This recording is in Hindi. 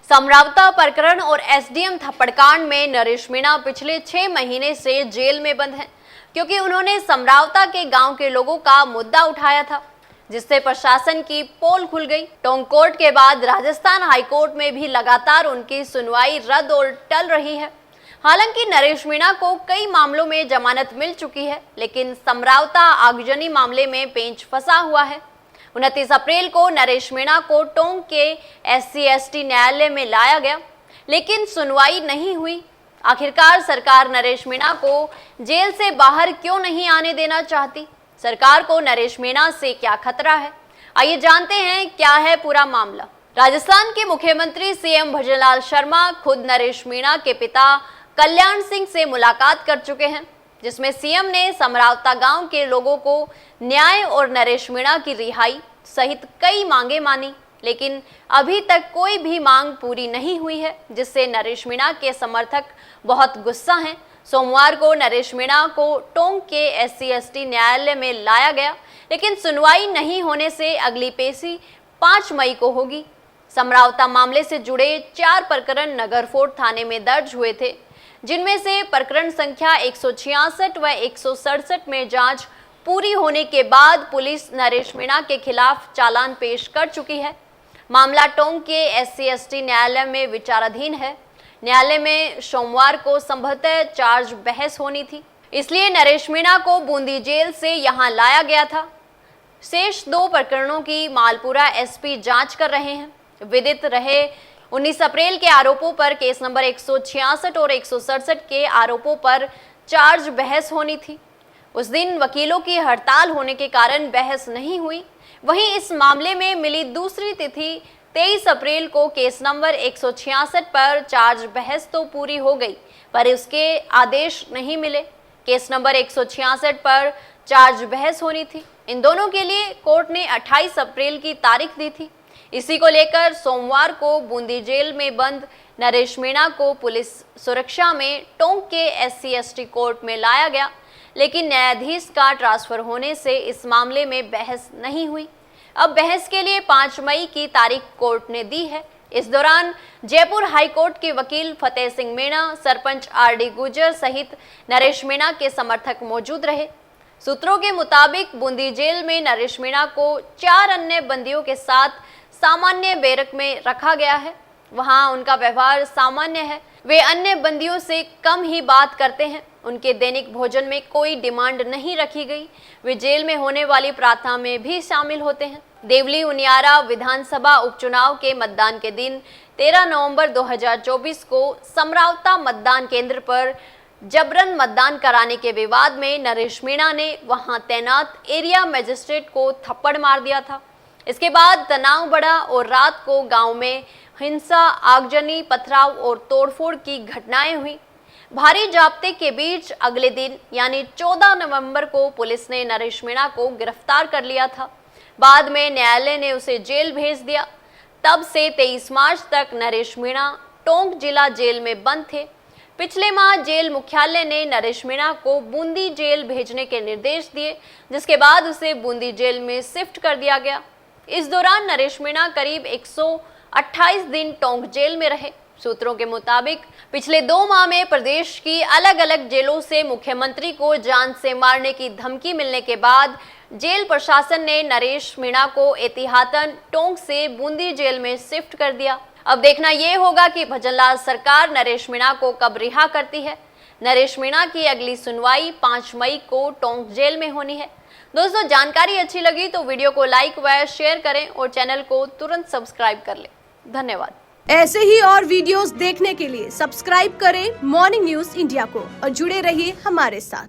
समरावता प्रकरण और एसडीएम थप्पड़कांड में नरेश मीणा पिछले 6 महीने से जेल में बंद हैं, क्योंकि उन्होंने समरावता के गांव के लोगों का मुद्दा उठाया था, जिससे प्रशासन की पोल खुल गई। टोंक कोर्ट के बाद राजस्थान हाईकोर्ट में भी लगातार उनकी सुनवाई रद्द और टल रही है। हालांकि नरेश मीणा को कई मामलों में जमानत मिल चुकी है, लेकिन समरावता आगजनी मामले में पेंच फंसा हुआ है। 29 अप्रैल को नरेश मीणा को टोंक के SC/ST न्यायालय में लाया गया, लेकिन सुनवाई नहीं हुई। आखिरकार सरकार नरेश मीणा को जेल से बाहर क्यों नहीं आने देना चाहती? सरकार को नरेश मीणा से क्या खतरा है? आइए जानते हैं क्या है पूरा मामला। राजस्थान के मुख्यमंत्री CM भजनलाल शर्मा खुद नरेश मीणा के पिता कल्याण सिंह से मुलाकात कर चुके हैं, जिसमें CM ने समरावता गांव के लोगों को न्याय और नरेश मीणा की रिहाई सहित कई मांगे मानी, लेकिन अभी तक कोई भी मांग पूरी नहीं हुई है, जिससे नरेश मीणा के समर्थक बहुत गुस्सा हैं। सोमवार को नरेश मीणा को टोंक के SC/ST न्यायालय में लाया गया, लेकिन सुनवाई नहीं होने से अगली पेशी 5 मई को होगी। समरावता मामले से जुड़े 4 प्रकरण नगरफोर्ट थाने में दर्ज हुए थे, जिनमें से प्रकरण संख्या 166 व 167 में जांच पूरी होने के बाद पुलिस नरेश मीणा के खिलाफ चालान पेश कर चुकी है। मामला टोंक के SC/ST न्यायालय में विचाराधीन है। न्यायालय में सोमवार को संभवतः चार्ज बहस होनी थी, इसलिए नरेश मीणा को बूंदी जेल से यहां लाया गया था। शेष 2 प्रकरणों की मालपुरा SP जांच कर रहे हैं। विदित रहे 19 अप्रैल के आरोपों पर केस नंबर 166 और 167 के आरोपों पर चार्ज बहस होनी थी। उस दिन वकीलों की हड़ताल होने के कारण बहस नहीं हुई। वहीं इस मामले में मिली दूसरी तिथि 23 अप्रैल को केस नंबर 166 पर चार्ज बहस तो पूरी हो गई, पर उसके आदेश नहीं मिले। केस नंबर 166 पर चार्ज बहस होनी थी। इन दोनों के लिए कोर्ट ने 28 अप्रैल की तारीख दी थी। इसी को लेकर सोमवार को बूंदी जेल में बंद नरेश मीणा को पुलिस सुरक्षा में टोंक के SC/ST कोर्ट में लाया गया, लेकिन न्यायाधीश का ट्रांसफर होने से इस मामले में बहस नहीं हुई। अब बहस के लिए 5 मई की तारीख कोर्ट ने दी है। इस दौरान जयपुर हाईकोर्ट के वकील फतेह सिंह मीणा, सरपंच RD गुर्जर सहित नरेश मीणा के समर्थक मौजूद रहे। सूत्रों के मुताबिक बूंदी जेल में नरेश मीणा को 4 अन्य बंदियों के साथ सामान्य बैरक में रखा गया है। वहां उनका व्यवहार सामान्य है। वे अन्य बंदियों से कम ही बात करते हैं। उनके दैनिक भोजन में कोई डिमांड नहीं रखी गई। वे जेल में होने वाली प्रार्थना में भी शामिल होते हैं। देवली उनियारा विधानसभा उपचुनाव के मतदान के दिन 13 नवंबर 2024 को समरावता मतदान केंद्र पर जबरन मतदान कराने के विवाद में नरेश मीणा ने वहां तैनात एरिया मजिस्ट्रेट को थप्पड़ मार दिया था। इसके बाद तनाव बढ़ा और रात को गांव में हिंसा, आगजनी, पथराव और तोड़फोड़ की घटनाएं हुई। भारी जाब्ते के बीच अगले दिन यानी 14 नवंबर को पुलिस ने नरेश मीणा को गिरफ्तार कर लिया था। बाद में न्यायालय ने उसे जेल भेज दिया। तब से 23 मार्च तक नरेश मीणा टोंक जिला जेल में बंद थे। पिछले माह जेल मुख्यालय ने नरेश मीणा को बूंदी जेल भेजने के निर्देश दिए, जिसके बाद उसे बूंदी जेल में शिफ्ट कर दिया गया। इस दौरान नरेश मीणा करीब 128 दिन टोंक जेल में रहे। सूत्रों के मुताबिक पिछले 2 माह में प्रदेश की अलग अलग जेलों से मुख्यमंत्री को जान से मारने की धमकी मिलने के बाद जेल प्रशासन ने नरेश मीणा को एहतियातन टोंक से बूंदी जेल में शिफ्ट कर दिया। अब देखना यह होगा कि भजनलाल सरकार नरेश मीणा को कब रिहा करती है। नरेश मीणा की अगली सुनवाई 5 मई को टोंक जेल में होनी है। दोस्तों, जानकारी अच्छी लगी तो वीडियो को लाइक व शेयर करें और चैनल को तुरंत सब्सक्राइब कर लें। धन्यवाद। ऐसे ही और वीडियोस देखने के लिए सब्सक्राइब करें मॉर्निंग न्यूज इंडिया को और जुड़े रहिए हमारे साथ।